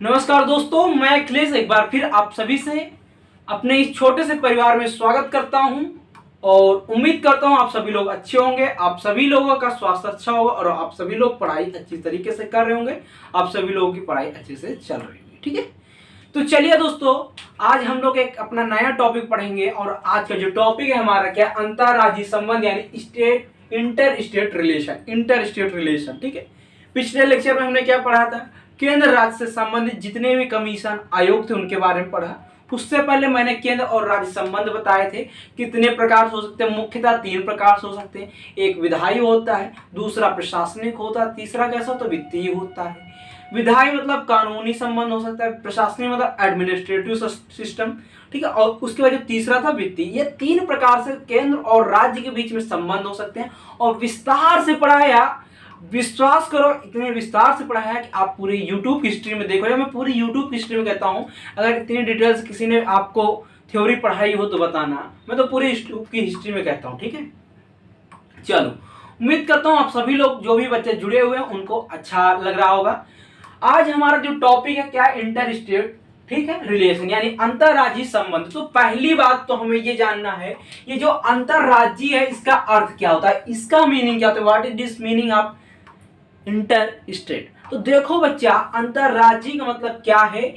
नमस्कार दोस्तों, मैं अखिलेश एक बार फिर आप सभी से अपने इस छोटे से परिवार में स्वागत करता हूं और उम्मीद करता हूं आप सभी लोग अच्छे होंगे, आप सभी लोगों का स्वास्थ्य अच्छा होगा और आप सभी लोग पढ़ाई अच्छी तरीके से कर रहे होंगे, आप सभी लोगों की पढ़ाई अच्छे से चल रही होगी। ठीक है, तो चलिए दोस्तों, आज हम लोग एक अपना नया टॉपिक पढ़ेंगे और आज का जो टॉपिक है हमारा क्या, अंतर्राज्यीय संबंध यानी इंटर स्टेट रिलेशन। ठीक है, पिछले लेक्चर में हमने क्या पढ़ा था, केंद्र राज्य से संबंधित जितने भी कमीशन आयोग थे उनके बारे में पढ़ा। उससे पहले मैंने केंद्र और राज्य संबंध बताए थे, कितने प्रकार से हो सकते हैं, मुख्यतः 3 प्रकार से हो सकते हैं। एक विधायी होता है, दूसरा प्रशासनिक होता है, तीसरा कैसा तो वित्तीय होता है। विधायी मतलब कानूनी संबंध हो सकता है, प्रशासनिक मतलब एडमिनिस्ट्रेटिव सिस्टम। ठीक है, और उसके बाद जो तीसरा था वित्तीय। ये 3 प्रकार से केंद्र और राज्य के बीच में संबंध हो सकते हैं और विस्तार से पढ़ाया, विश्वास करो इतने विस्तार से पढ़ाया कि आप पूरी यूट्यूब हिस्ट्री में देखो, या मैं पूरी यूट्यूब हिस्ट्री में कहता हूं, अगर इतनी डिटेल्स किसी ने आपको थ्योरी पढ़ाई हो तो बताना, मैं तो पूरी यूट्यूब की हिस्ट्री में कहता हूं। ठीक है, चलो, उम्मीद करता हूं आप सभी लोग जो भी बच्चे जुड़े हुए हैं उनको अच्छा लग रहा होगा। आज हमारा जो टॉपिक है क्या, इंटर स्टेट, ठीक है, रिलेशन यानी अंतरराज्यीय संबंध। तो पहली बात तो हमें ये जानना है, ये जो अंतरराज्यीय है इसका अर्थ क्या होता है, इसका मीनिंग क्या होता है, what is this meaning of inter state. तो देखो बच्चा, अंतरराज्यीय का मतलब क्या है,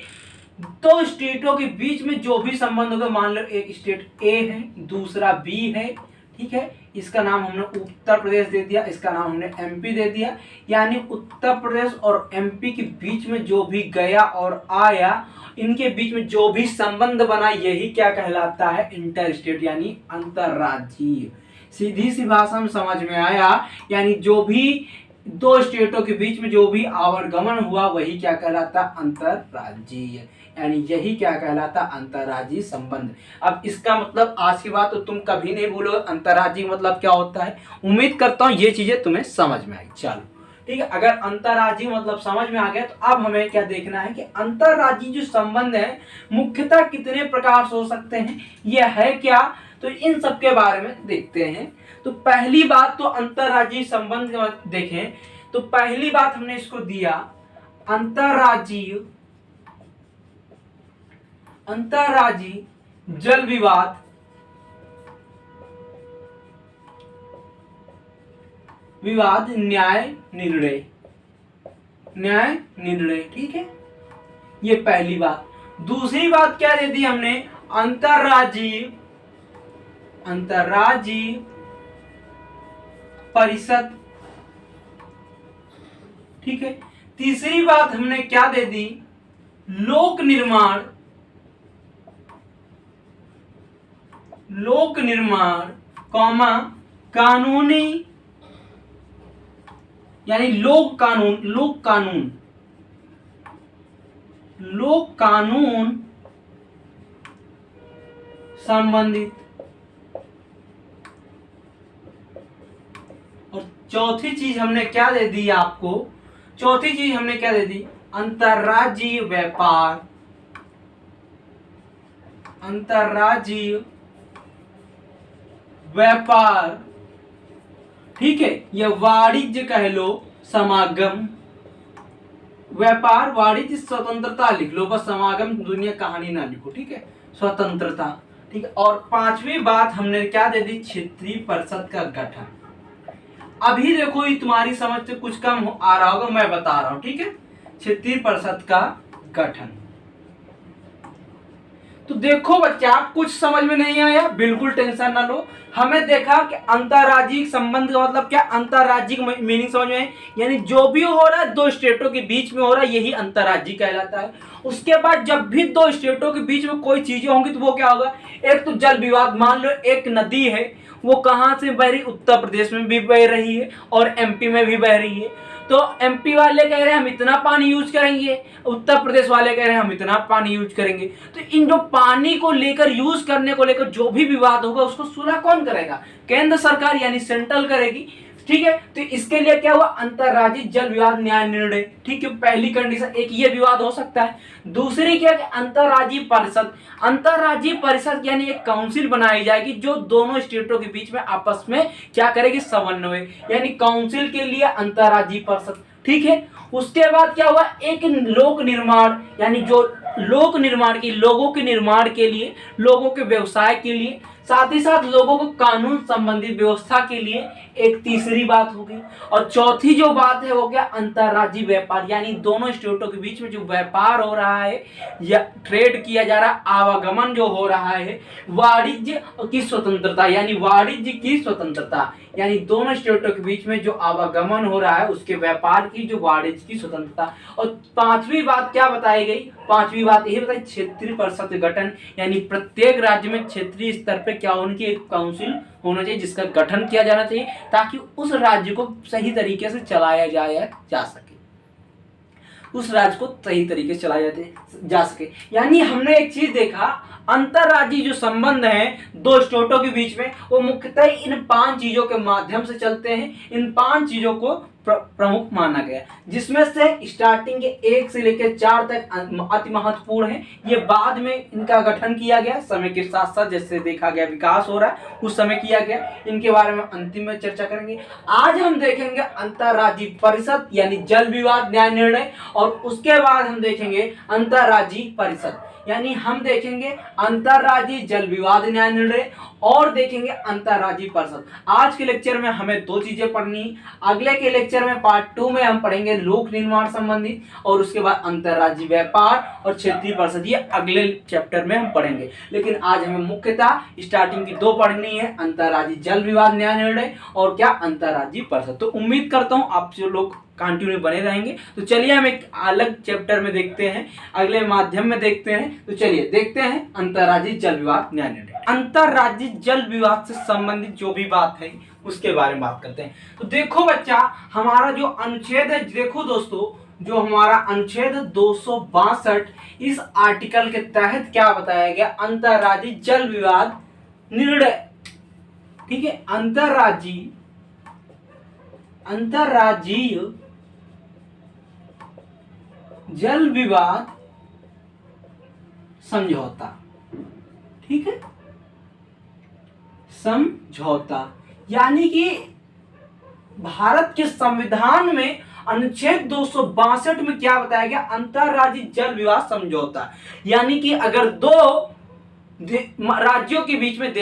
2 स्टेटों के बीच में जो भी संबंध होगा, मान लो एक स्टेट ए है, दूसरा बी है। ठीक है, इसका नाम हमने उत्तर प्रदेश दे दिया, इसका नाम हमने एमपी दे दिया। यानी उत्तर प्रदेश और एमपी के बीच में जो भी गया और आया, इनके बीच में जो भी संबंध बना, यही क्या कहलाता है, इंटर स्टेट यानी अंतरराज्यीय। सीधी सी भाषा में समझ में आया, यानी जो भी 2 स्टेटों के बीच में जो भी आवागमन हुआ वही क्या कहलाता, अंतरराज्यीय, यानी यही क्या कहलाता, अंतरराज्यीय संबंध। अब इसका मतलब आज की बात तो तुम कभी नहीं भूलोगे, अंतरराज्यीय मतलब क्या होता है। उम्मीद करता हूं ये चीजें तुम्हें समझ में आई। चलो ठीक है, अगर अंतरराज्यीय मतलब समझ में आ गया तो अब हमें क्या देखना है कि अंतरराज्यीय जो संबंध है मुख्यतः कितने प्रकार से हो सकते हैं, यह है क्या, तो इन सब के बारे में देखते हैं। तो पहली बात तो अंतरराज्यीय संबंध देखें, तो पहली बात हमने इसको दिया अंतरराज्यीय जल विवाद न्याय निर्णय। ठीक है, ये पहली बात। दूसरी बात क्या दे दी हमने, अंतरराज्यीय परिषद। ठीक है, तीसरी बात हमने क्या दे दी, लोक निर्माण कानूनी यानी लोक कानून संबंधित। और चौथी चीज हमने क्या दे दी आपको, अंतरराज्यीय व्यापार। ठीक है, यह वाणिज्य कह लो, समागम। व्यापार, वाणिज्य, स्वतंत्रता लिख लो, बस समागम दुनिया कहानी ना लिखो। ठीक है, स्वतंत्रता। ठीक है, और 5वीं बात हमने क्या दे दी, क्षेत्रीय परिषद का गठन। अभी देखो ये तुम्हारी समझ से कुछ कम आ रहा होगा, मैं बता रहा हूं। ठीक है, क्षेत्रीय परिषद का गठन। तो देखो बच्चा, कुछ समझ में नहीं आया बिल्कुल टेंशन ना लो। हमें देखा कि अंतरराज्यीय संबंध का मतलब क्या, अंतरराज्यीय मीनिंग समझ में, यानी जो भी हो रहा है 2 स्टेटों के बीच में हो रहा है, यही अंतरराज्यीय कहलाता है। उसके बाद जब भी 2 स्टेटों के बीच में कोई चीजें होंगी तो वो क्या होगा, एक तो जल विवाद। मान लो एक नदी है, वो कहां से बह रही, उत्तर प्रदेश में भी बह रही है और एमपी में भी बह रही है। तो एमपी वाले कह रहे हैं हम इतना पानी यूज करेंगे, उत्तर प्रदेश वाले कह रहे हैं हम इतना पानी यूज करेंगे। तो इन जो पानी को लेकर, यूज करने को लेकर जो भी विवाद होगा उसको सुलह कौन करेगा, केंद्र सरकार यानी सेंट्रल करेगी। ठीक है, तो इसके लिए क्या हुआ, अंतरराज्यीय जल विवाद न्याय निर्णय। ठीक है, पहली कंडीशन एक ये विवाद हो सकता है। दूसरी क्या, अंतरराज्यीय परिषद यानी एक काउंसिल बनाई जाएगी जो दोनों स्टेटों के बीच में आपस में क्या करेगी, समन्वय, यानी काउंसिल के लिए अंतरराज्यीय परिषद। ठीक है, उसके बाद क्या हुआ, एक लोक निर्माण, यानी जो लोक निर्माण की, लोगों के निर्माण के लिए, लोगों के व्यवसाय के लिए, साथ ही साथ लोगों को कानून संबंधी व्यवस्था के लिए एक तीसरी बात होगी। और चौथी जो बात है वो क्या, अंतर्राज्यीय व्यापार, यानी दोनों स्टेटों के बीच में जो व्यापार हो रहा है या ट्रेड किया जा रहा है, आवागमन जो हो रहा है, वाणिज्य की स्वतंत्रता, यानी वाणिज्य की स्वतंत्रता, यानी दोनों स्टेटों के बीच में जो आवागमन हो रहा है उसके व्यापार की जो वाणिज्य की स्वतंत्रता। और पांचवी बात क्या बताई गई, पांचवी बात यही बताई, क्षेत्रीय परिषद गठन, यानी प्रत्येक राज्य में क्षेत्रीय स्तर पे क्या उनकी एक काउंसिल होना चाहिए जिसका गठन किया जाना चाहिए ताकि उस राज्य को सही तरीके से चलाया जा सके, उस राज्य को सही तरीके से चलाया जा सके। यानी हमने एक चीज देखा, अंतरराज्यीय जो संबंध है दो स्टेटों के बीच में वो मुख्यतः इन 5 चीजों के माध्यम से चलते हैं। इन 5 चीजों को प्रमुख माना गया, जिसमें से स्टार्टिंग के 1 से लेकर 4 तक अति महत्वपूर्ण है। ये बाद में इनका गठन किया गया, समय के साथ साथ जैसे देखा गया विकास हो रहा है उस समय किया गया। इनके बारे में अंतिम में चर्चा करेंगे। आज हम देखेंगे अंतरराज्यीय परिषद यानी जल विवाद न्याय निर्णय, और उसके बाद हम देखेंगे अंतरराज्यीय परिषद, यानी हम देखेंगे अंतरराज्यीय जल विवाद न्याय निर्णय और देखेंगे अंतरराज्यीय परिषद। आज के लेक्चर में हमें 2 चीजें पढ़नी है, अगले के लेक्चर में पार्ट 2 में हम पढ़ेंगे लोक निर्माण संबंधी, और उसके बाद अंतरराज्यीय व्यापार और क्षेत्रीय परिषद, ये अगले चैप्टर में हम पढ़ेंगे। लेकिन आज हमें मुख्यतः स्टार्टिंग की 2 पढ़नी है, अंतरराज्यीय जल विवाद न्याय निर्णय और क्या अंतरराज्यीय परिषद। तो उम्मीद करता हूं आप जो लोग कंटिन्यू बने रहेंगे। तो चलिए हम एक अलग चैप्टर में देखते हैं, अगले माध्यम में देखते हैं। तो चलिए देखते हैं अंतरराज्यीय जल विवाद न्याय निर्णय। अंतरराज्यीय जल विवाद से संबंधित जो भी बात है उसके बारे में बात करते हैं। तो देखो बच्चा, हमारा जो अनुच्छेद है, देखो दोस्तों, जो हमारा अनुच्छेद 262 इस आर्टिकल के तहत क्या बताया गया, अंतरराज्यीय जल विवाद निर्णय, ठीक है, अंतरराज्यीय जल विवाद समझौता, ठीक है, समझौता, यानी कि भारत के संविधान में अनुच्छेद 262 में क्या बताया गया, अंतरराज्यीय जल विवाद समझौता, यानी कि अगर दो राज्यों के बीच में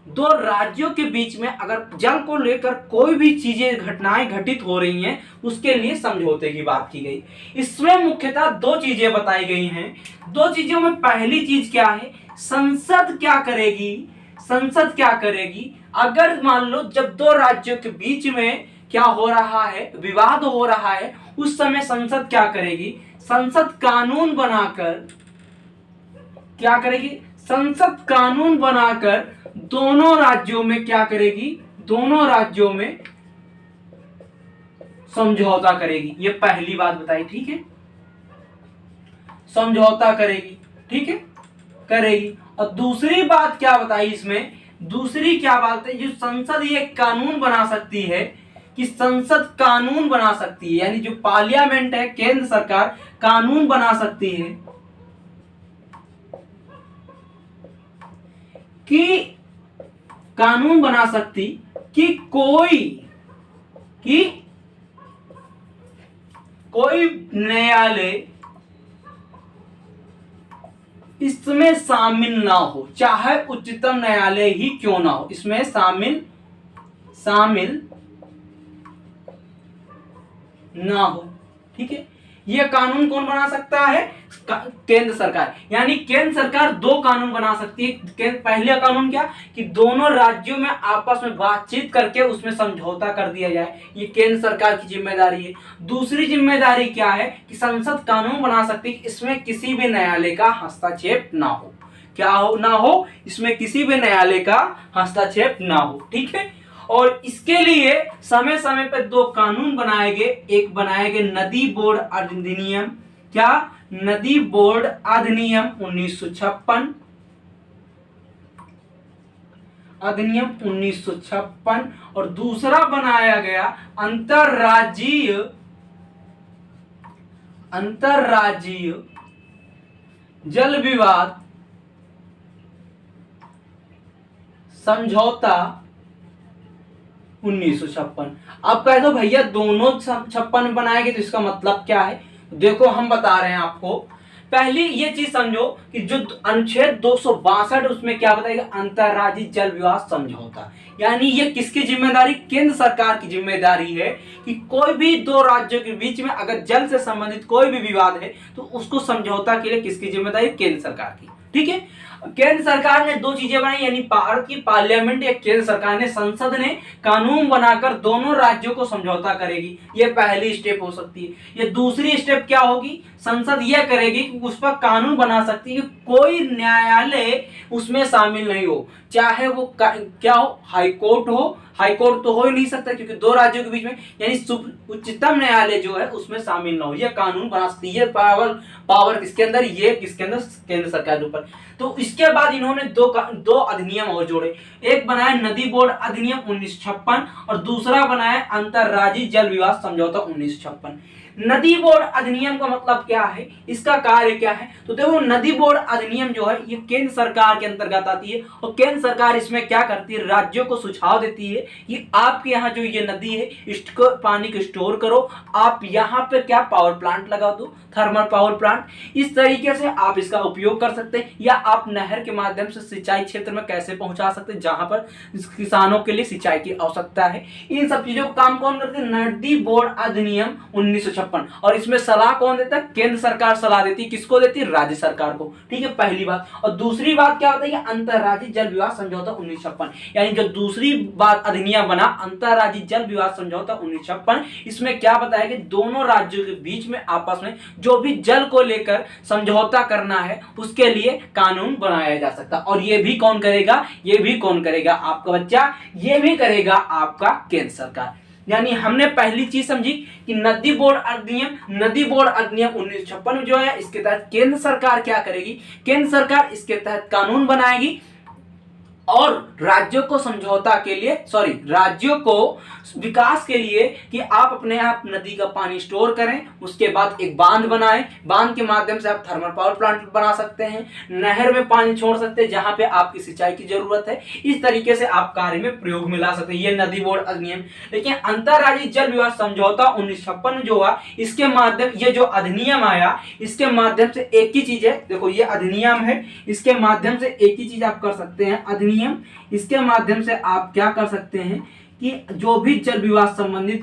दो राज्यों के बीच में अगर जल को लेकर कोई भी चीजें घटनाएं घटित हो रही हैं उसके लिए समझौते की बात की गई। इसमें मुख्यतः 2 चीजें बताई गई हैं। 2 चीजों में पहली चीज क्या है, संसद क्या करेगी अगर मान लो जब 2 राज्यों के बीच में क्या हो रहा है, विवाद हो रहा है, उस समय संसद क्या करेगी, संसद कानून बनाकर क्या करेगी, संसद कानून बनाकर दोनों राज्यों में क्या करेगी, दोनों राज्यों में समझौता करेगी। ये पहली बात बताई, ठीक है, समझौता करेगी, ठीक है, करेगी। और दूसरी बात क्या बताई इसमें, दूसरी क्या बात है, जो संसद ये कानून बना सकती है, कि संसद कानून बना सकती है, यानी जो पार्लियामेंट है, केंद्र सरकार कानून बना सकती है कि कानून बना सकती कि कोई न्यायालय इसमें शामिल ना हो, चाहे उच्चतम न्यायालय ही क्यों ना हो, इसमें शामिल ना हो, ठीक है। यह कानून कौन बना सकता है, केंद्र सरकार, यानी केंद्र सरकार 2 कानून बना सकती है। पहला कानून क्या, कि दोनों राज्यों में आपस में बातचीत करके उसमें समझौता कर दिया जाए, ये केंद्र सरकार की जिम्मेदारी है। दूसरी जिम्मेदारी क्या है, कि संसद कानून बना सकती है, इसमें किसी भी न्यायालय का हस्तक्षेप ना हो, ना हो, इसमें किसी भी न्यायालय का हस्तक्षेप ना हो, ठीक है। और इसके लिए समय समय पर 2 कानून बनाए गए, एक बनाए गए नदी बोर्ड अधिनियम, क्या, नदी बोर्ड अधिनियम 1956 और दूसरा बनाया गया अंतरराज्यीय जल विवाद समझौता 1956। अब कह दो भैया दोनों 56 में बनाए गए, तो इसका मतलब क्या है? देखो हम बता रहे हैं आपको। पहली ये चीज समझो कि जो अनुच्छेद 262 उसमें क्या बताएगा? अंतर्राज्यीय जल विवाद समझौता। यानी ये किसकी जिम्मेदारी? केंद्र सरकार की जिम्मेदारी है कि कोई भी दो राज्यों के बीच में अगर जल से संबंधित कोई भी विवाद है तो उसको समझौता के लिए किसकी जिम्मेदारी? केंद्र सरकार की। ठीक है, केंद्र सरकार ने दो चीजें बनाई, यानी भारत की पार्लियामेंट या केंद्र सरकार ने, संसद ने कानून बनाकर दोनों राज्यों को समझौता करेगी। ये पहली स्टेप हो सकती है। ये दूसरी स्टेप क्या होगी? संसद यह करेगी कि उस पर कानून बना सकती है कि कोई न्यायालय उसमें शामिल नहीं हो, चाहे वो क्या हो? हाई कोर्ट हो। हाई कोर्ट तो हो ही नहीं सकता क्योंकि दो राज्यों के बीच में, यानी उच्चतम न्यायालय जो है उसमें शामिल ना हो। यह कानून बना सकती है। पावर किसके अंदर? ये किसके अंदर? केंद्र सरकार के ऊपर। तो इसके बाद इन्होंने दो अधिनियम और जोड़े। एक बनाया नदी बोर्ड अधिनियम 1956 और दूसरा बनाया अंतर्राज्यीय जल विवाद समझौता 1956। नदी बोर्ड अधिनियम का मतलब क्या है? इसका कार्य क्या है? तो देखो नदी बोर्ड अधिनियम जो है ये केंद्र सरकार के अंतर्गत आती है और केंद्र सरकार इसमें क्या करती है? राज्यों को सुझाव देती है कि आपके यहाँ जो ये नदी है इसको पानी को स्टोर करो, आप यहाँ पे क्या पावर प्लांट लगा दो, थर्मल पावर प्लांट। इस तरीके से आप इसका उपयोग कर सकते हैं, या आप नहर के माध्यम से सिंचाई क्षेत्र में कैसे पहुंचा सकते हैं जहां पर किसानों के लिए सिंचाई की आवश्यकता है। इन सब चीजों का काम कौन करते हैं? नदी बोर्ड अधिनियम 1956। और इसमें सलाह कौन देता है? केंद्र सरकार सलाह देती है। किसको देती है? राज्य सरकार को। ठीक है, पहली बात। और दूसरी बात क्या होता है? अंतर्राज्यीय जल विवाद समझौता 1956, यानी जो दूसरी बात अधिनियम बना अंतर्राज्यीय जल विवाद समझौता 1956, इसमें क्या बताया कि दोनों राज्यों के बीच में आपस में जो भी जल को लेकर समझौता करना है उसके लिए कानून बनाया जा सकता। और ये भी कौन करेगा? ये भी कौन करेगा? आपका बच्चा, ये भी करेगा आपका केंद्र सरकार। यानी हमने पहली चीज समझी कि नदी बोर्ड अधिनियम 1956 में जो है इसके तहत केंद्र सरकार क्या करेगी? केंद्र सरकार इसके तहत कानून बनाएगी और राज्यों को समझौता के लिए, राज्यों को विकास के लिए कि आप अपने आप नदी का पानी स्टोर करें, उसके बाद एक बांध बनाएं, बांध के माध्यम से आप थर्मल पावर प्लांट बना सकते हैं, नहर में पानी छोड़ सकते हैं जहां पे आपकी सिंचाई की जरूरत है। इस तरीके से आप कार्य में प्रयोग में ला सकते हैं। ये नदी बोर्ड अधिनियम। लेकिन अंतर्राज्यीय जल विवाद समझौता 1956 जो हुआ, इसके माध्यम, ये जो अधिनियम आया इसके माध्यम से एक ही चीज है, देखो ये अधिनियम है, इसके माध्यम से एक ही चीज आप कर सकते हैं। अधिनियम, इसके माध्यम से आप क्या कर सकते हैं कि जो भी जल विवाद संबंधित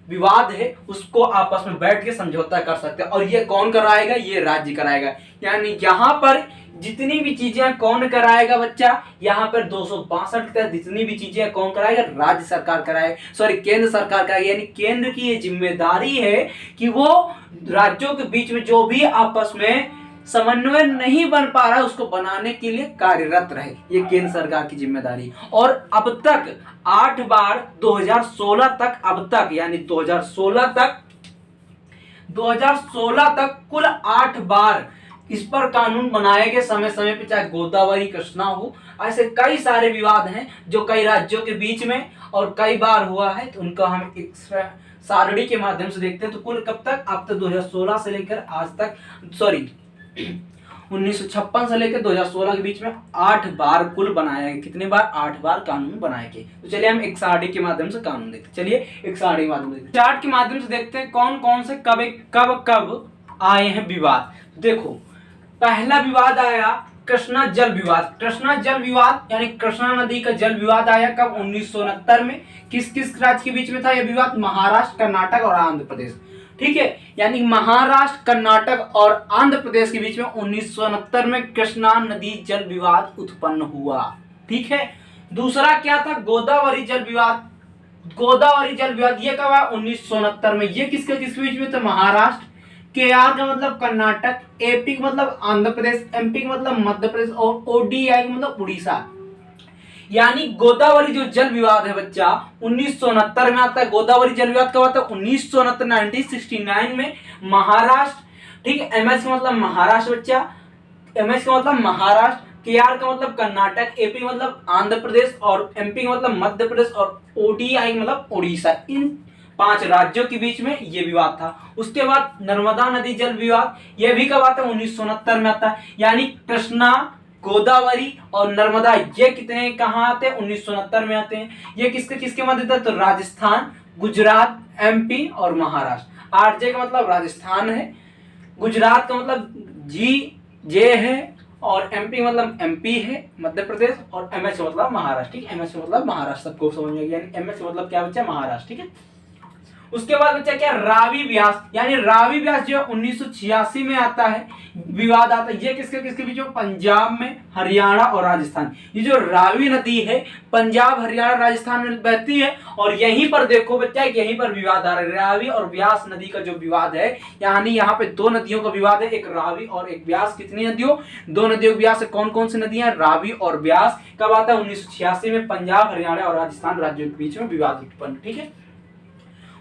विवाद है उसको आपस में बैठ के समझौता कर सकते हैं। और ये कौन कराएगा? ये राज्य कराएगा। यानी यहां पर जितनी भी चीजें कौन कराएगा बच्चा? यहां पर 262 के तहत जितनी भी चीजें कौन कराएगा? राज्य सरकार कराएगा, केंद्र सरकार कराएगा। यानी केंद्र की ये जिम्मेदारी है कि वो राज्यों के बीच में जो भी आपस में समन्वय नहीं बन पा रहा है उसको बनाने के लिए कार्यरत रहे। ये केंद्र सरकार की जिम्मेदारी। और अब तक 8 बार 2016 तक, अब तक यानी 2016 तक कुल 8 बार इस पर कानून बनाए गए। समय समय पे चाहे गोदावरी, कृष्णा हो, ऐसे कई सारे विवाद हैं जो कई राज्यों के बीच में और कई बार हुआ है। तो उनका हम एक सारणी के माध्यम से देखते हैं। तो कुल कब तक? अब तक 2016 से लेकर आज तक, 1956 से लेकर 2016 के बीच में 8 बार कुल बनाया गया। कितने बार? 8 बार कानून बनाए गए। तो चलिए हम एक सारणी के माध्यम से कानून देखते हैं। चलिए एक सारणी के माध्यम से देखते हैं। चार्ट के माध्यम से देखते हैं कौन कौन से कब आए हैं विवाद। देखो पहला विवाद आया कृष्णा जल विवाद। कृष्णा जल विवाद यानी कृष्णा नदी का जल विवाद आया कब? 1969 में। किस किस राज्य के बीच में था यह विवाद? महाराष्ट्र, कर्नाटक और आंध्र प्रदेश। ठीक है, यानी महाराष्ट्र, कर्नाटक और आंध्र प्रदेश के बीच में 1969 में कृष्णा नदी जल विवाद उत्पन्न हुआ। ठीक है, दूसरा क्या था? गोदावरी जल विवाद। गोदावरी जल विवाद ये कब आया? 1969 में। ये किसके बीच में था? महाराष्ट्र, केआर का मतलब कर्नाटक, एपी का मतलब आंध्र प्रदेश, एमपी का मतलब मध्य प्रदेश और ओडीआई का मतलब उड़ीसा। यानी गोदावरी जो जल विवाद है बच्चा 1969 में आता है। गोदावरी जल विवाद कब आता है? 1969 में महाराष्ट्र। ठीक है, एमएच का मतलब महाराष्ट्र बच्चा, एमएच का मतलब महाराष्ट्र, केआर का मतलब कर्नाटक, एपी का मतलब आंध्र प्रदेश और एमपी का मतलब मध्य प्रदेश और ओडीआई मतलब उड़ीसा। इन 5 राज्यों के बीच में यह विवाद था। उसके बाद नर्मदा नदी जल विवाद, यह भी कब आता है? 1969 में आता है। यानी कृष्णा गोदावरी और नर्मदा, ये कितने कहाँ आते हैं? 1969 में आते हैं। ये किसके किसके मध्य था? तो राजस्थान, गुजरात, एमपी और महाराष्ट्र। आरजे का मतलब राजस्थान है, गुजरात का मतलब जे है, और एमपी मतलब एमपी है मध्य प्रदेश, और एमएच मतलब महाराष्ट्र। ठीक है, एमएच मतलब महाराष्ट्र, सबको समझ में गया। यानी एमएच मतलब क्या बच्चा? महाराष्ट्र। ठीक है, उसके बाद बच्चा क्या? रावी व्यास, यानी रावी व्यास जो 1986 में आता है, विवाद आता है। ये किसके किसके बीच में? पंजाब में, हरियाणा और राजस्थान। ये जो रावी नदी है पंजाब, हरियाणा, राजस्थान में बहती है, और यहीं पर देखो बच्चा यहीं पर विवाद आ रहा है। रावी और व्यास नदी का जो विवाद है, यानी यहाँ पे दो नदियों का विवाद है, एक रावी और एक व्यास। कितनी नदियों? दो नदियों के व्यास। कौन कौन सी नदियां? रावी और व्यास। कब आता है? 1986 में पंजाब, हरियाणा और राजस्थान राज्यों के बीच में विवाद उत्पन्न। ठीक है,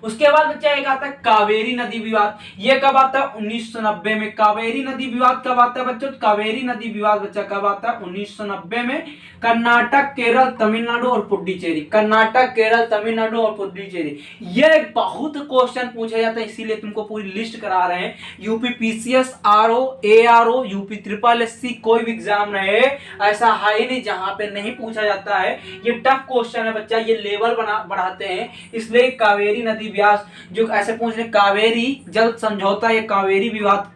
उसके बाद बच्चा एक आता है कावेरी नदी विवाद। ये कब आता है? 1990 में। कावेरी नदी विवाद कब आता है बच्चों? कावेरी नदी विवाद बच्चा कब आता है? 1990 में। कर्नाटक, केरल, तमिलनाडु और पुडुचेरी। कर्नाटक, केरल, तमिलनाडु और पुडुचेरी। ये बहुत क्वेश्चन पूछा जाता है, इसीलिए तुमको पूरी लिस्ट करा रहे हैं। UP PCS, RO, ARO, UP triple SC, कोई भी एग्जाम रहे ऐसा है ही नहीं जहां पे नहीं पूछा जाता है। ये टफ क्वेश्चन है बच्चा, ये लेवल बढ़ाते हैं, इसलिए कावेरी नदी व्यास जो ऐसे पूछ रहे। कावेरी जल समझौता, ये कावेरी विवाद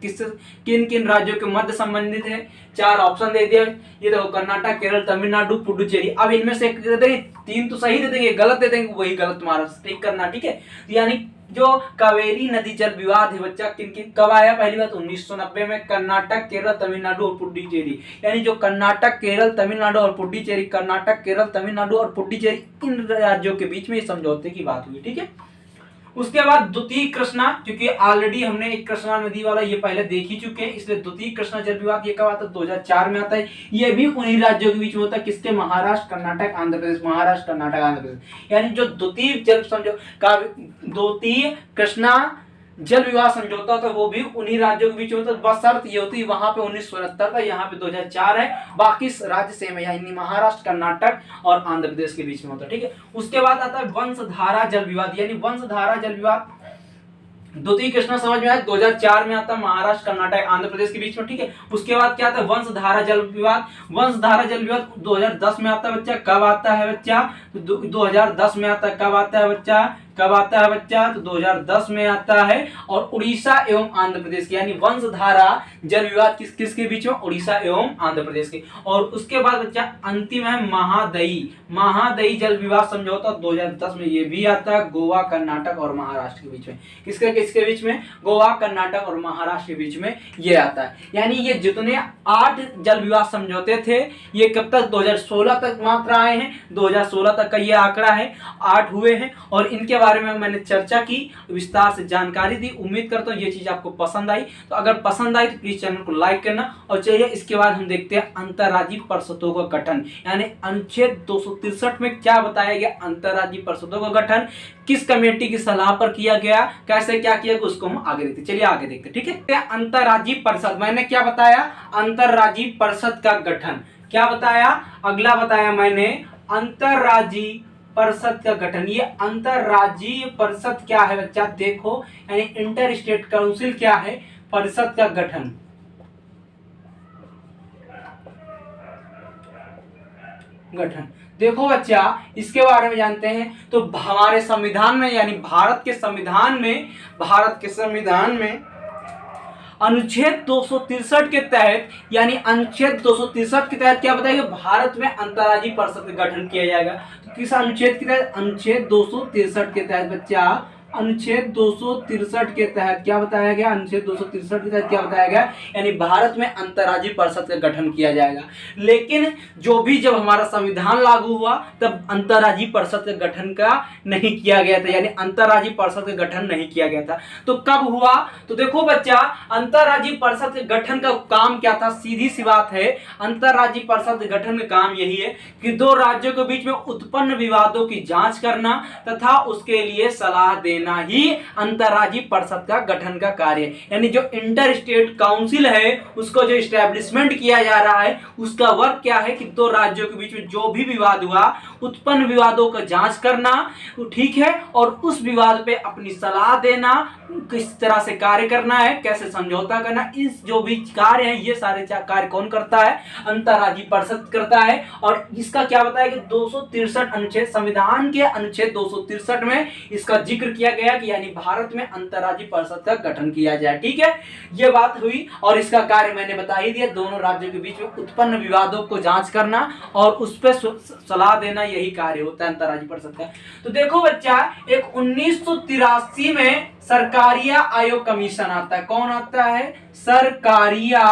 किन किन राज्यों के मध्य संबंधित है? चार ऑप्शन दे दिया। ये देखो, कर्नाटक, केरल, तमिलनाडु, पुडुचेरी। अब इनमें से दे देंगे, तीन तो सही दे देंगे, गलत दे देंगे, वही गलत तुम्हारा ठीक करना। ठीक है, यानी जो कावेरी नदी जल विवाद है बच्चा किन किन कब आया? पहली बात 1990 में। कर्नाटक, केरल, तमिलनाडु और पुडुचेरी। यानी जो कर्नाटक, केरल, तमिलनाडु और पुडुचेरी, कर्नाटक, केरल, तमिलनाडु और पुडुचेरी, इन राज्यों के बीच में समझौते की बात हुई। ठीक है, उसके बाद द्वितीय कृष्णा, क्योंकि ऑलरेडी हमने एक कृष्णा नदी वाला ये पहले देख ही चुके हैं, इसलिए द्वितीय कृष्णा जल विवाद ये कब आता है? 2004 में आता है। ये भी उन्हीं राज्यों के बीच में होता है, किसके? महाराष्ट्र, कर्नाटक, आंध्र प्रदेश। महाराष्ट्र, कर्नाटक, आंध्र प्रदेश। यानी जो द्वितीय जल समझो का द्वितीय कृष्णा जल विवाद समझौता था, वो भी उन्हीं राज्यों के बीच में होता है। बस शर्त ये होती है, वहां पे 1969 था, यहाँ पे 2004 है, बाकी राज्य सेम है, यानी महाराष्ट्र, कर्नाटक और आंध्र प्रदेश के बीच में होता है। ठीक है, उसके बाद आता है वंशधारा जल विवाद। यानी वंशधारा जल विवाद द्वितीय कृष्णा समझ में आया, 2004 में आता है, महाराष्ट्र, कर्नाटक, आंध्र प्रदेश के बीच में। ठीक है, उसके बाद क्या आता है? वंशधारा जल विवाद। वंशधारा जल विवाद 2010 में आता है बच्चा। कब आता है बच्चा? तो 2010 में आता है। कब आता है बच्चा? कब आता है बच्चा? तो 2010 में आता है। और उड़ीसा एवं आंध्र प्रदेश के, यानी वंशधारा जल विवाद किसके बीच में? उड़ीसा एवं आंध्र प्रदेश के। और उसके बाद बच्चा अंतिम है महादई जल विवाद समझौता 2010 में, ये भी आता है, गोवा, कर्नाटक और महाराष्ट्र के बीच में। किसके बीच में? गोवा, कर्नाटक और महाराष्ट्र के बीच में ये आता है। यानी ये जितने 8 जल विवाद समझौते थे, ये कब तक? 2016 तक मात्र आए हैं। 2016 तक का ये आंकड़ा है, 8 हुए हैं, और इनके बारे में मैंने चर्चा की, विस्तार से जानकारी दी। उम्मीद करता हूँ ये चीज आपको पसंद आई। तो अगर पसंद आई तो प्लीज चैनल को लाइक करना। और चलिए इसके बाद हम देखते हैं अंतर्राज्यीय परिषदों का गठन, यानी अनुच्छेद 263 में क्या बताया गया? अंतर्राज्यीय परिषदों का गठन किस कमेटी की सलाह पर किया गया, कैसे क्या किया, उसको हम आगे देखते। चलिए आगे देखते। ठीक है, अंतर्राज्यीय परिषद, मैंने क्या बताया? अंतर्राज्यीय परिषद का गठन। क्या बताया? अगला बताया मैंने अंतर्राज्यीय परिषद का गठन। ये अंतर्राज्यीय परिषद क्या है बच्चा? देखो, यानी इंटर स्टेट काउंसिल क्या है? परिषद का गठन। देखो बच्चा, इसके बारे में जानते हैं तो हमारे संविधान में, यानी भारत के संविधान में अनुच्छेद 263 के तहत, यानी अनुच्छेद 263 के तहत क्या बताएगा? भारत में अंतर्राज्यीय परिषद का गठन किया जाएगा। तो किस अनुच्छेद के तहत? अनुच्छेद 263 के तहत बच्चा, अनुच्छेद 263 के तहत क्या बताया गया? अनुच्छेद 263 के तहत क्या बताया गया? यानी भारत में अंतर्राज्यीय परिषद का गठन किया जाएगा। लेकिन जब हमारा संविधान लागू हुआ तब अंतर्राज्यीय परिषद का गठन का नहीं किया गया था, यानी अंतर्राज्यीय परिषद का गठन नहीं किया गया था। तो कब हुआ? तो देखो बच्चा, अंतर्राज्यीय परिषद के गठन का काम क्या था? सीधी सी बात है, अंतर्राज्यीय परिषद के गठन का काम यही है कि दो राज्यों के बीच में उत्पन्न विवादों की जांच करना तथा उसके लिए सलाह देना। देना ही अंतर्राज्यीय परिषद का गठन का कार्य है। यानी जो इंटर स्टेट काउंसिल है उसको जो इस्टेब्लिशमेंट किया जा रहा है उसका वर्क क्या है कि दो राज्यों के बीच में जो भी विवाद हुआ, उत्पन्न विवादों का जांच करना, ठीक है, और उस विवाद पे अपनी सलाह देना, किस तरह से कार्य करना है, कैसे समझौता करना, इस जो भी कार्य है ये सारे कार्य कौन करता है? अंतर्राज्यीय परिषद करता है। और इसका क्या बताया कि 263 अनुच्छेद, संविधान के अनुच्छेद 263 में इसका जिक्र किया गया कि यानी भारत में अंतर्राज्यीय परिषद का गठन किया जाए। ठीक है, ये बात हुई और इसका कार्य मैंने बता ही दिया, दोनों राज्यों के बीच में उत्पन्न विवादों को जांच करना और उस पर सलाह देना, यही कार्य होता है अंतर्राज्यीय परिषद का। तो देखो बच्चा, एक 1983 में सरकारिया आयोग कमीशन आता है। कौन आता है? सरकारिया,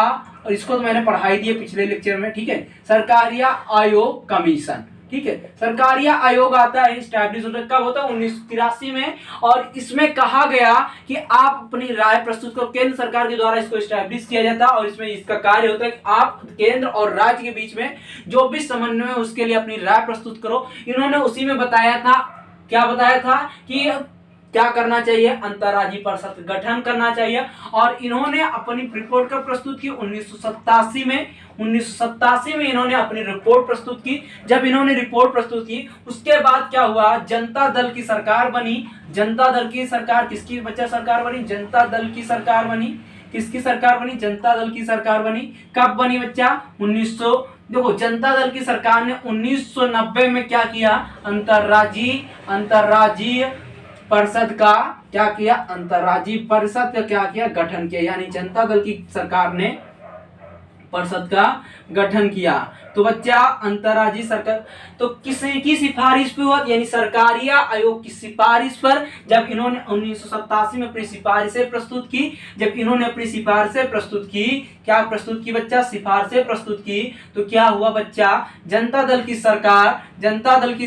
और इसको तो मैंने पढ़ाई दिया पिछले लेक्चर में, ठीक है, सरकारिया आयोग कमीशन। ठीक है, सरकारिया आयोग आता है, स्टैब्लिश होता है, कब होता है? 1983 में। और इसमें कहा गया कि आप अपनी राय प्रस्तुत करो, केंद्र सरकार के द्वारा इसको स्टैब्लिश किया जाता है और इसमें इसका कार्य होता है कि आप केंद्र और राज्य के बीच में जो भी समन्वय है उसके लिए अपनी राय प्रस्तुत करो। इन्होंने उसी में बताया था, क्या बताया था कि क्या करना चाहिए? अंतर्राज्यीय परिषद गठन करना चाहिए। और इन्होंने अपनी रिपोर्ट का प्रस्तुत की 1987 में। 1987 में इन्होंने अपनी रिपोर्ट प्रस्तुत की। जब इन्होंने रिपोर्ट प्रस्तुत की उसके बाद क्या हुआ? जनता दल की सरकार बनी। जनता दल की सरकार किसकी बच्चा सरकार बनी? जनता दल की सरकार बनी। किसकी सरकार बनी? जनता दल की सरकार बनी। कब बनी बच्चा? 1900। देखो, जनता दल की सरकार ने 1990 में क्या किया? अंतर्राज्यीय परिषद का क्या किया? अंतर्राज्यीय परिषद का क्या किया? गठन किया। यानी जनता दल की सरकार ने परिषद का गठन किया। तो बच्चा अंतर्राज्यीय सरकार तो किसकी सिफारिश पे हुआ? यानी सरकारिया आयोग की सिफारिश पर। जब इन्होंने 1987 में अपनी सिफारिशें प्रस्तुत की, जब इन्होंने अपनी सिफारिशें प्रस्तुत की, क्या प्रस्तुत की बच्चा? सिफारिशें प्रस्तुत की, तो क्या हुआ बच्चा? जनता दल की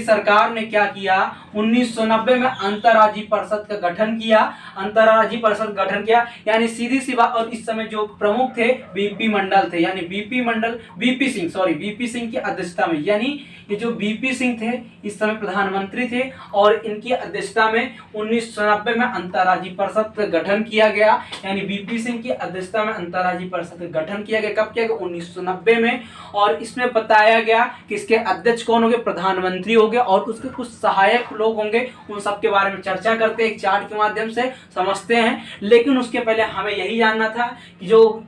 सरकार ने क्या किया? 1990 में अंतर्राज्यीय परिषद का गठन किया। अंतर्राज्यीय परिषद गठन किया, यानी सीधी सी बात। और इस समय जो प्रमुख थे बीपी मंडल थे, यानी बीपी सिंह की अध्यक्षता में, यानी ये जो बीपी सिंह थे इस समय प्रधानमंत्री थे और इनकी अध्यक्षता में 1990 में अंतर्राज्यीय परिषद का गठन किया गया। यानी बीपी सिंह की अध्यक्षता में अंतर्राज्यीय परिषद का गठन किया गया। कब किया गया? 1990 में। और इसमें बताया गया कि इसके अध्यक्ष कौन होंगे? प्रधानमंत्री होंगे और उसके कुछ सहायक लोग होंगे। उन सब के बारे में चर्चा करते हैं, एक चार्ट के माध्यम से समझते हैं। लेकिन उसके पहले हमें यही जानना था कि जो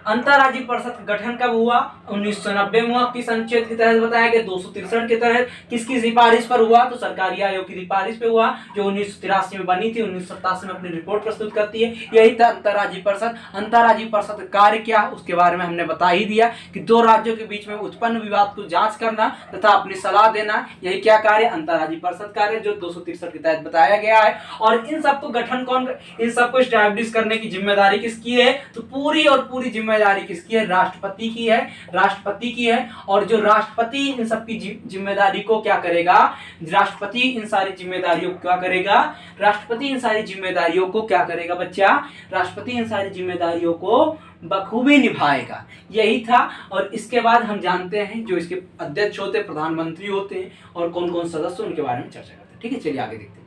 अंतर्राज्यीय परिषद गठन कब हुआ? 1990 में हुआ। किस अनुच्छेद के तहत बताया गया? 263 के तहत। किसकी सिफारिश पर हुआ? तो सरकारी आयोग की सिफारिश पे हुआ, जो 1983 में बनी थी। 1987 में अपनी रिपोर्ट प्रस्तुत करती है। यही था अंतर्राज्यीय परिषद। अंतर्राज्यीय परिषद कार्य क्या उसके बारे में हमने बता ही दिया कि दो राज्यों के बीच में उत्पन्न विवाद को जांच करना तथा अपनी सलाह देना, यही क्या कार्य? अंतर्राज्यीय परिषद कार्य, जो 263 के तहत बताया गया है। और इन सबको गठन इन सबको स्टैब्लिश करने की जिम्मेदारी किसकी है? तो पूरी और पूरी जिम्मेदारी किसकी है? राष्ट्रपति की है। राष्ट्रपति की है। और जो राष्ट्रपति इन सब की जिम्मेदारी को क्या करेगा? राष्ट्रपति इन सारी जिम्मेदारियों को क्या करेगा? राष्ट्रपति इन सारी जिम्मेदारियों को क्या करेगा बच्चा? राष्ट्रपति इन सारी जिम्मेदारियों को बखूबी निभाएगा। यही था। और इसके बाद हम जानते हैं जो इसके अध्यक्ष होते, प्रधानमंत्री होते हैं, और कौन कौन सदस्य उनके बारे में चर्चा करते हैं। ठीक है, चलिए आगे देखते हैं।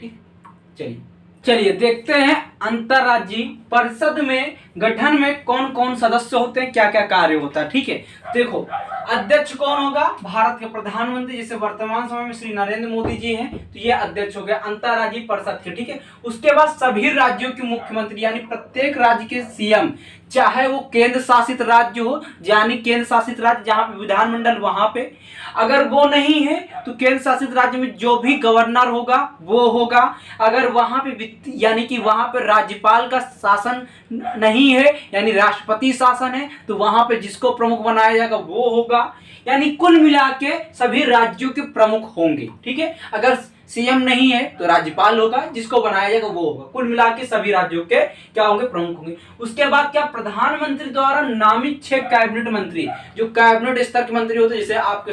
ठीक, चलिए देखते हैं अंतर्राज्यीय परिषद में गठन में कौन कौन सदस्य होते हैं, क्या क्या कार्य होता है। ठीक है, देखो, अध्यक्ष कौन होगा? भारत के प्रधानमंत्री, जैसे वर्तमान समय में श्री नरेंद्र मोदी जी हैं, तो ये अध्यक्ष हो गए अंतर्राज्यीय परिषद के। ठीक है, उसके बाद सभी राज्यों के मुख्यमंत्री, यानी प्रत्येक राज्य के सीएम, चाहे वो केंद्र शासित राज्य हो, यानी केंद्र शासित राज्य जहां पे विधानमंडल, वहां पे अगर वो नहीं है तो केंद्र शासित राज्य में जो भी गवर्नर होगा वो होगा। अगर वहां पे यानी कि वहां पे राज्यपाल का शासन नहीं है, यानी राष्ट्रपति शासन है, तो वहां पे जिसको प्रमुख बनाया जाएगा वो होगा। यानी कुल मिला के सभी राज्यों के प्रमुख होंगे। ठीक है, अगर सीएम नहीं है तो राज्यपाल होगा, जिसको बनाया जाएगा वो होगा। कुल मिला के सभी राज्यों के क्या होंगे? प्रमुख होंगे। उसके बाद क्या? प्रधानमंत्री द्वारा नामित 6 कैबिनेट मंत्री, जो कैबिनेट स्तर के मंत्री होते हैं, जैसे आपके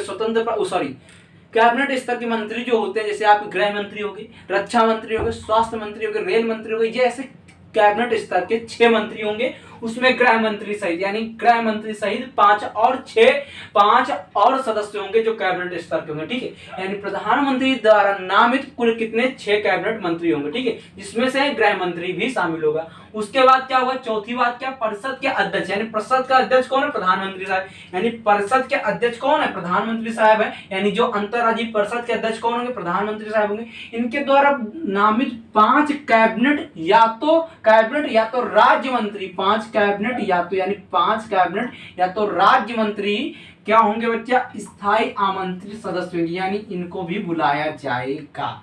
कैबिनेट स्तर के मंत्री जो होते हैं, जैसे आपके गृह मंत्री हो गए, रक्षा मंत्री हो गए, स्वास्थ्य मंत्री हो गए, रेल मंत्री हो गए, जैसे कैबिनेट स्तर के 6 मंत्री होंगे। उसमें गृह मंत्री सहित, यानी गृह मंत्री सहित 5 और सदस्य होंगे जो कैबिनेट स्तर के होंगे, ठीक है। यानी प्रधानमंत्री द्वारा नामित कुल कितने 6 कैबिनेट मंत्री होंगे, ठीक है, जिसमें से गृह मंत्री भी शामिल होगा। उसके बाद क्या होगा, चौथी बात क्या, परिषद के अध्यक्ष, यानी परिषद का अध्यक्ष कौन है, प्रधानमंत्री साहब, यानी परिषद के अध्यक्ष कौन है, प्रधानमंत्री साहब है। यानी जो अंतरराज्यीय परिषद के अध्यक्ष कौन होंगे, प्रधानमंत्री साहब होंगे। इनके द्वारा नामित 5 कैबिनेट या तो राज्य मंत्री, 5 कैबिनेट या तो, यानी 5 कैबिनेट या तो राज्य मंत्री क्या होंगे बच्चा, स्थायी आमंत्रित सदस्य होंगे, यानी इनको भी बुलाया जाएगा।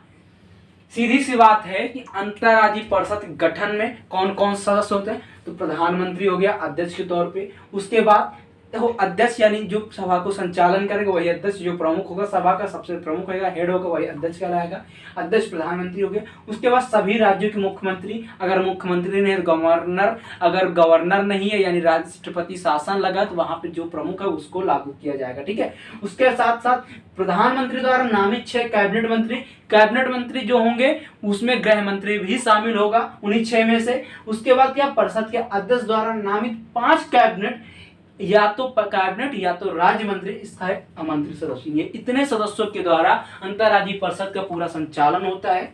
सीधी सी बात है कि अंतरराज्यीय परिषद गठन में कौन कौन सदस्य होते हैं, तो प्रधानमंत्री हो गया अध्यक्ष के तौर पे। उसके बाद देखो अध्यक्ष यानी जो सभा को संचालन करेगा वही अध्यक्ष, जो प्रमुख होगा सभा का सबसे प्रमुख होगा, हेड होगा, वही अध्यक्ष कहलाएगा। अध्यक्ष प्रधानमंत्री हो गया। उसके बाद सभी राज्यों के मुख्यमंत्री, अगर मुख्यमंत्री नहीं है गवर्नर, अगर गवर्नर नहीं है यानी राष्ट्रपति शासन लगा तो वहां पे जो प्रमुख है उसको लागू किया जाएगा, ठीक है। उसके साथ साथ प्रधानमंत्री द्वारा नामित 6 कैबिनेट मंत्री जो होंगे उसमें गृह मंत्री भी शामिल होगा उन्हीं 6 में से। उसके बाद क्या, परिषद के अध्यक्ष द्वारा नामित 5 कैबिनेट या तो राज्य मंत्री, स्थायी आमंत्रित सदस्य, ये इतने सदस्यों के द्वारा अंतरराज्यीय परिषद का पूरा संचालन होता है।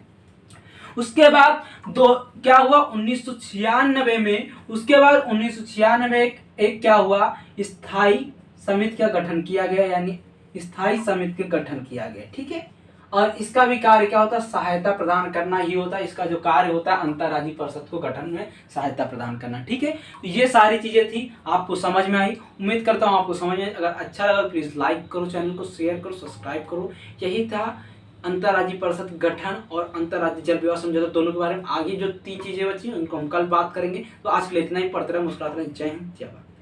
उसके बाद क्या हुआ 1996 में, उसके बाद 1996 में एक क्या हुआ, स्थायी समिति का गठन किया गया, यानी स्थायी समिति का गठन किया गया, ठीक है। और इसका भी कार्य क्या होता है, सहायता प्रदान करना ही होता है। इसका जो कार्य होता है अंतरराज्यीय परिषद को गठन में सहायता प्रदान करना, ठीक है। तो ये सारी चीजें थी, आपको समझ में आई, उम्मीद करता हूँ आपको समझ में। अगर अच्छा लगा प्लीज लाइक करो, चैनल को शेयर करो, सब्सक्राइब करो। यही था अंतरराज्यीय परिषद गठन और अंतरराज्यीय जल विवाद समझौता दोनों के बारे में। आगे जो 3 चीजें बची उनको हम कल बात करेंगे। तो आज के लिए इतना ही, पढ़ते रहे, मुस्कुराते रहे। जय हिंद, जय भारत।